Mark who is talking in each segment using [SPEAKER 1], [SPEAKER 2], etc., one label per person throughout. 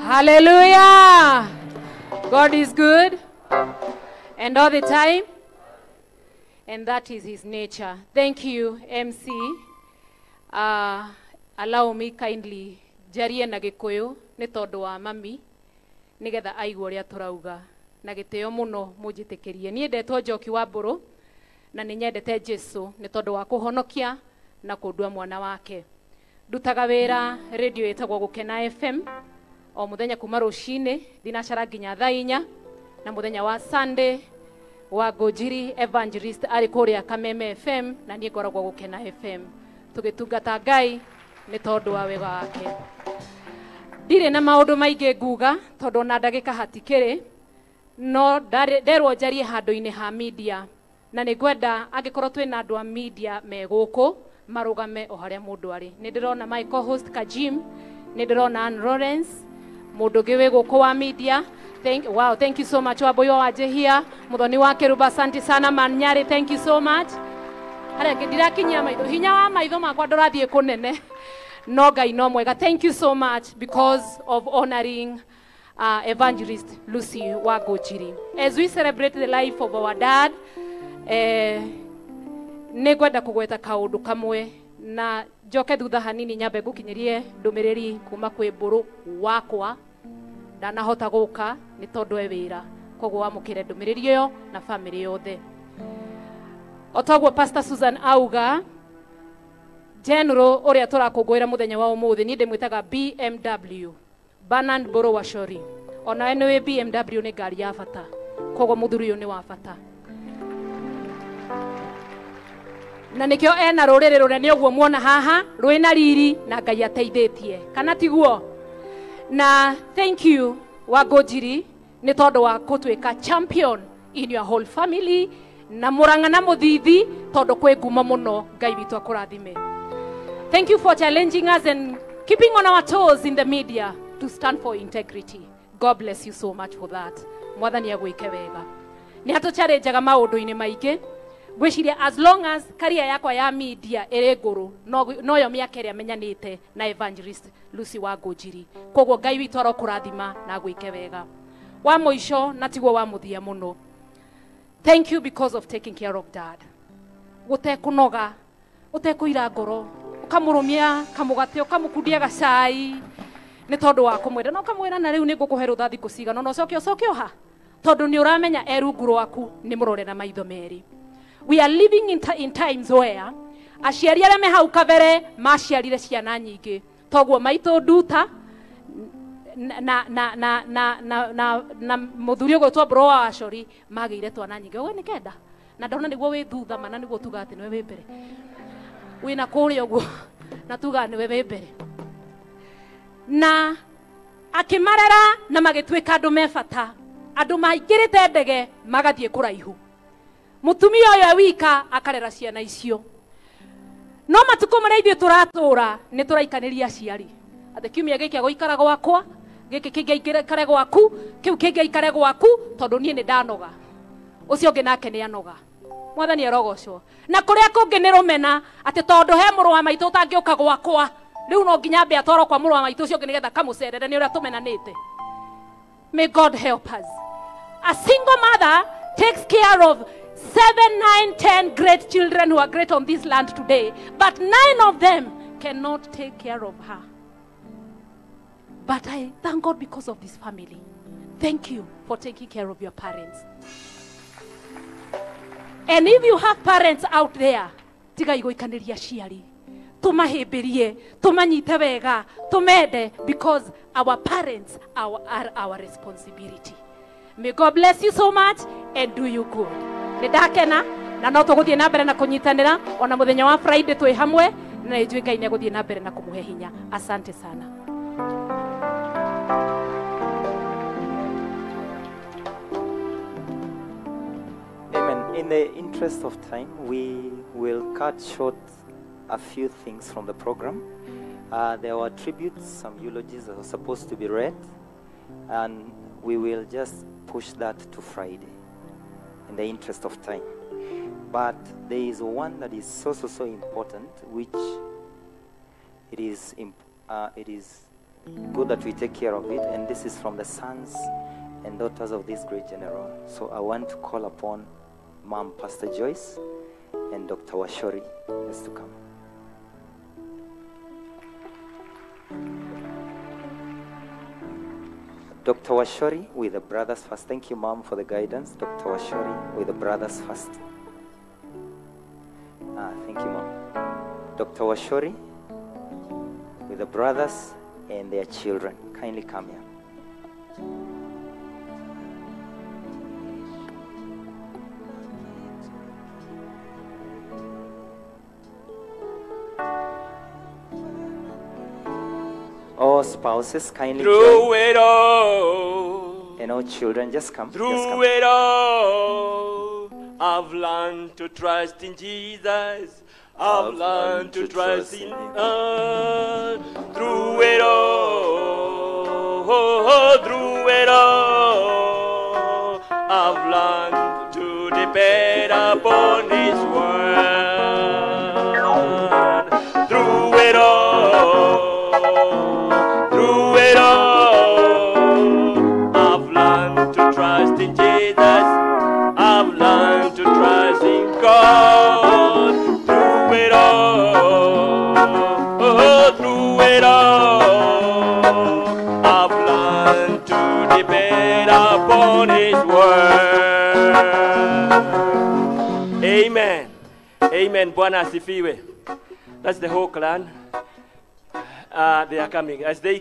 [SPEAKER 1] Hallelujah. God is good. And all the time. And that is his nature. Thank you, MC. Allow me kindly. Jarie na gikuyu ni tondu wa mami. Nigetha aigua ria turauga. Na giteo muno mujitekerie. Nie ndetwo Njoki wa Mburu. Na ni nyendete Jesu ni tondu wa kuhonokia na kundua mwana wake. Ndutaga wira radio itagwo Gukena FM. O muthenya kuma rucini thinacara nginya thaa 4 na muthenya wa Sunday wangunjiri evangelist ari kuria Kameme FM na nie ngoragwo Gukena FM tugitungata Ngai ni tondu wa wega wake. Ndire na maundu maingi nguga tondu na ndagika hatikiri no nderwo njarie handu-ini ha media na ni ngwenda angikorwo twina andu a media me guku marugame o haria mundu ari. Ni ndirona my co-host Kajim, ni ndirona Ann Lawrence, mundu ngiwe guku wa media. Thank you so much Waboyo waje here. Muthoni wa Kiruba, asante sana Manyari, thank you so much. Hare ngindirakinyia maitho hinya wa maitho makwa ndorathie kunene no Ngai no mwega. Thank you so much because of honoring evangelist Lucy Wangunjiri. As we celebrate the life of our dad, ne gwenda kugweta kaundu kamwe na njoke thutha hanini nyambe ngukinyirie ndumiriri kuma kwi mburu wakwa ndanahota guka ni tondu e wira koguo amukire ndumiriri yo na family yothe. Otagwo Pastor Susan auga general uria turakungwira muthenya wa umuthi ni ndimwitaga BMW Bernard Boro Washori. Ona ene BMW ni ngari ya bata koguo muthuri uyu ni wa bata na nikio ena ruriri runene uguo muona haha rwina riri na Ngai ateithĩtie kana tiguo. Na thank you Wangunjiri ni tondu wa gutwika champion in your whole family na muranga na muthithi tondu kwi nguma muno. Ngai witu akurathime. Thank you for challenging us and keeping on our toes in the media to stand for integrity. God bless you so much for that. Mwathani agwike wega. Ni hatu challenge maundu-ini maingi gwiciria as long as career yakwa ya media iri nguru no yo miaka iria menyanite na evangelist Lucy Wangunjiri. Koguo Ngai witu arokurathima na agwike wega. Wa muico na tiguo wa muthia muno. Thank you because of taking care of dad. Gutekunoga, utekuira ngoro, ukamurumia kamugate, ukamukundia gacai ni tondu wa kumwenda no kamwira na riu ni ngukuhe rutha thiku cigana no cokio ha tondu ni uramenya erungu rwaku ni murore na maitho meri. We are living in times where aciari aria me hau kabere maciarire ciana nyingi toguo maitu nduta na muthuri ugo twa Bro Washori magire twana nyingi. We ni kenda na ndona niguo wi thutha mana niguo tuga ati niwe wi mbere wina kuria uguo na tuga niwe wi mbere na akimarera na magitwika andu me bata andu maingirite ndege magathie kuraihu. Mutumia uyu wika akarera ciana icio no matuko maria ithuĩ turatura ni turaikaniria aciari ati kiumia giki guikara gwakwa giki kingi ikare gwaku kiu kingi ikare gwaku tondu nie ni ndanoga ucio ngi nake ni anoga. Mwathani arogocwo na kuria kungi ni rumena ati tondu he muru wa maitu utangiuka gwakwa riu no nginya mbe atoro kwa muru wa maitu ucio ngi nigetha kamucerere ni uria tumenanite. May God help us. A single mother takes care of 7, 9, 10 great children who are great on this land today, but 9 of them cannot take care of her. But I thank God because of this family. Thank you for taking care of your parents. And if you have parents out there, tiga igoikaniria ciari, tumahimbirie, tumanyite wega, tumende, because our parents are our responsibility. May God bless you so much and do you good. Nidakena na no tuguthie na mbere na kunyitanira ona muthenya wa Friday twi hamwe na ijui Ngai ni guthie na mbere na kumuhe hinya. Asante sana.
[SPEAKER 2] Amen. In the interest of time, we will cut short a few things from the program. There were tributes, some eulogies that were supposed to be read, and we will just push that to Friday in the interest of time. But there is one that is so important, which it is good that we take care of it. And this is from the sons and daughters of this great general. So I want to call upon Mom Pastor Joyce and Dr. Washori just to come. Dr. Washori with the brothers first. Thank you, Mom, for the guidance. Dr. Washori with the brothers first. Thank you, Mom. Dr. Washori with the brothers and their children. Kindly come here. All spouses, kindly
[SPEAKER 3] through it all,
[SPEAKER 2] and all children, just come.
[SPEAKER 3] Through it all, I've learned to trust in Jesus. I've learned to trust in God. Through it all, through it all, I've learned to depend upon His word. Through it all. Through it all, I've learned to trust in Jesus. I've learned to trust in God. Through it all, through it all, I've learned to depend upon His word. Amen. Amen. Bwana asifiwe. That's the whole clan. They are coming. As they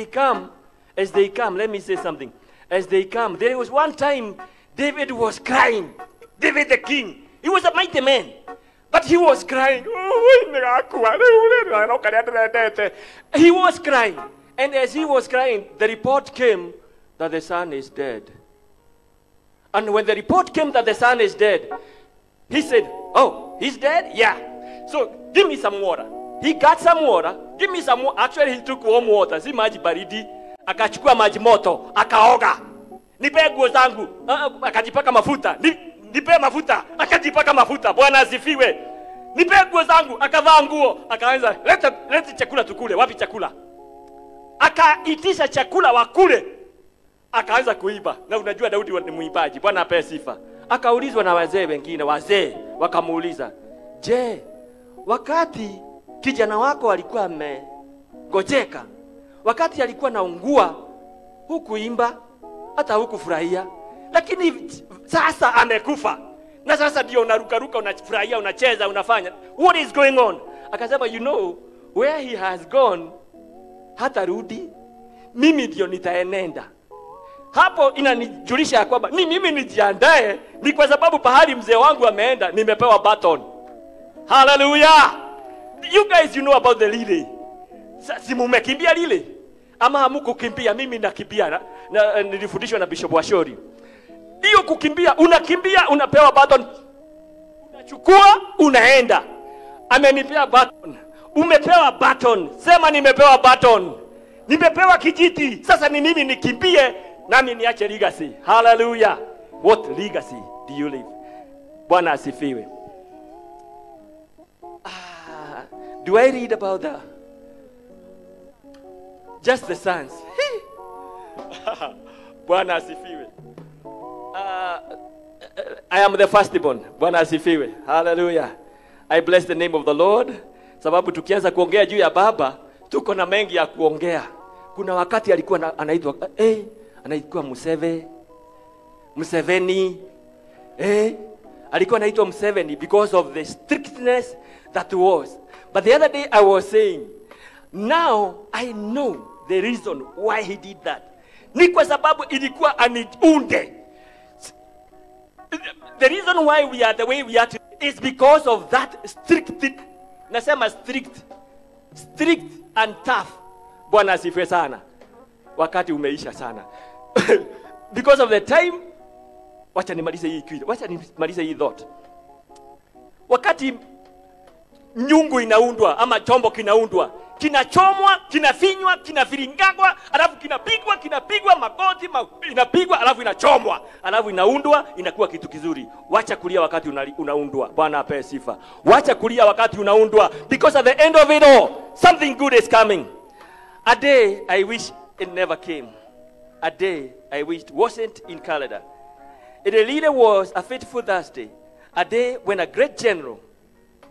[SPEAKER 3] come, let me say something. As they come, there was one time David was crying. David the king. He was a mighty man. But he was crying. He was crying. And as he was crying, the report came that the son is dead. And when the report came that the son is dead, he said, oh, he's dead? Yeah. So give me some water. He got some water. Give me some water. Actually, he took warm water. Si maji baridi. Akachukua maji moto. Akaoga. Nipe nguo zangu. Akajipaka mafuta. Nipe mafuta. Akajipaka mafuta. Bwana asifiwe. Nipe nguo zangu. Akavaa nguo. Akaanza, leta chakula tukule. Wapi chakula? Akaitisha chakula wakule. Akaanza kuiba. Na unajua Daudi ni muibaji. Bwana ape sifa. Akaulizwa na wazee wengine. Wazee wakamuuliza, je, wakati kijana wako alikuwa amegojeka, wakati alikuwa naungua, hukuimba hata hukufurahia, lakini sasa amekufa na sasa ndio unaruka unafurahia, unacheza, unafanya, what is going on? Akasema, you know where he has gone hata rudi, mimi ndio nitaenenda. Hapo inanijulisha kwamba mimi nijiandae, ni kwa sababu pahali mzee wangu ameenda nimepewa baton. Hallelujah. You guys, you know about the relay. Si mumekimbia relay? Ama hamukukimbia? Mimi nakimbia. Nilifundishwa na Bishop Washori. Hiyo kukimbia, unakimbia, unapewa baton. Unachukua, unaenda. Amenipea baton. Umepewa baton. Sema nimepewa baton. Nimepewa kijiti. Sasa ni mimi nikimbie, nami niache legacy. Hallelujah. What legacy do you leave? Bwana asifiwe. Do I read about that? Just the sons. Bwana asifiwe. I am the firstborn. Bwana asifiwe. Hallelujah. I bless the name of the Lord. Sababu tukianza kuongea juu ya baba, tuko na mengi ya kuongea. Kuna wakati alikuwa anaitwa Museveni. Alikuwa anaitwa Museveni because of the strictness that was. But the other day I was saying, now I know the reason why he did that. Ni kwa sababu ilikuwa aniunde. The reason why we are the way we are today is because of that strict. Nasema strict and tough. Bwana asifiwe sana. Wakati umeisha sana. Because of the time, wacha nimalize hii thought. Wakati nyungu inaundwa ama chombo kinaundwa, kinachomwa, kinafinywa, kinafiringagwa, alafu kinapigwa magoti, inapigwa, alafu inachomwa, alafu inaundwa, inakuwa kitu kizuri. Wacha kulia wakati unaundwa. Bwana ape sifa. Wacha kulia wakati unaundwa, because at the end of it all, something good is coming. A day I wish it never came. A day I wished wasn't in calendar. It really was a fateful Thursday. A day when a great general,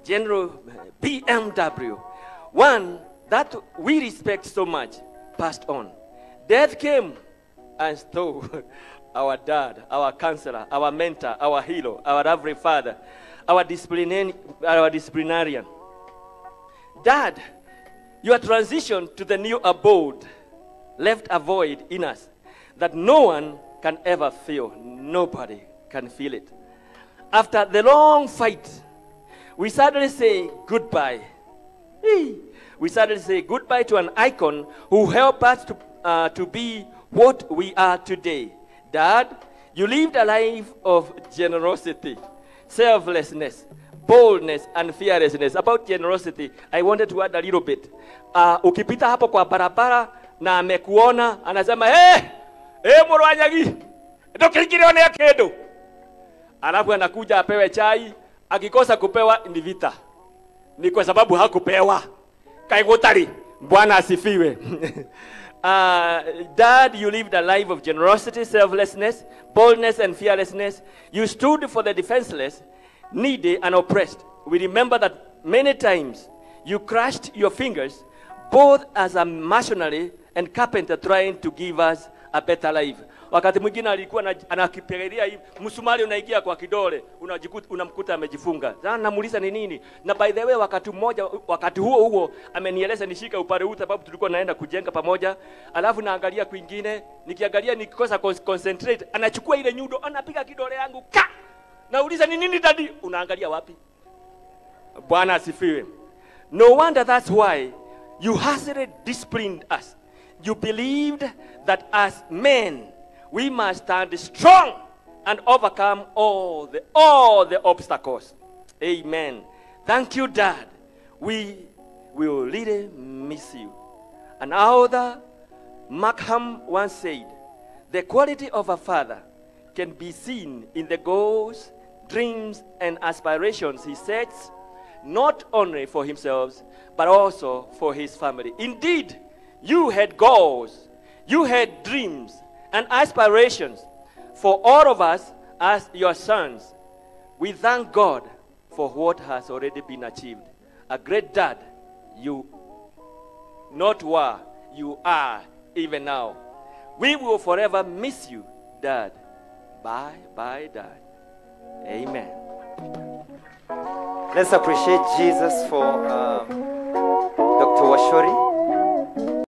[SPEAKER 3] General BMW, one that we respect so much, passed on. Death came and stole our dad, our counselor, our mentor, our hero, our reverend father, our disciplinarian. Dad, your transition to the new abode left a void in us that no one can ever feel. Nobody can feel it. After the long fight, we suddenly say goodbye. We suddenly say goodbye to an icon who helped us to be what we are today. Dad, you lived a life of generosity, selflessness, boldness, and fearlessness. About generosity, I wanted to add a little bit. Ukipita hapo kwa barabara na amekuona, anasema, Murwanyagi, ndokirikireonea kindu. Alafu anakuja apewe chai, akikosa kupewa ni vita. Ni kwa sababu hakupewa. Kaigotari, Bwana asifiwe. Dad, you lived a life of generosity, selflessness, boldness, and fearlessness. You stood for the defenseless, needy, and oppressed. We remember that many times you crushed your fingers, both as a missionary and carpenter, trying to give us a better life. Wakati mwingine alikuwa anakipigilia hivi, msumari unaingia kwa kidole, unamkuta amejifunga. Sasa namuuliza ni nini? Na by the way, wakati huo amenieleza nishika upande huu sababu tulikuwa naenda kujenga pamoja. Alafu naangalia kwingine, nikiangalia nikikosa concentrate, anachukua ile nyundo, anapiga kidole yangu. Nauliza ni nini daddy? Unaangalia wapi? Bwana asifiwe. No wonder that's why you hastily disciplined us. You believed that as men, we must stand strong and overcome all the obstacles. Amen. Thank you, Dad. We will really miss you. And author Markham once said, the quality of a father can be seen in the goals, dreams, and aspirations he sets, not only for himself, but also for his family. Indeed, you had goals, you had dreams, and aspirations for all of us as your sons. We thank God for what has already been achieved. A great dad, you not were, you are even now. We will forever miss you, Dad. Bye, bye, Dad. Amen.
[SPEAKER 2] Let's appreciate Jesus for Dr. Washori.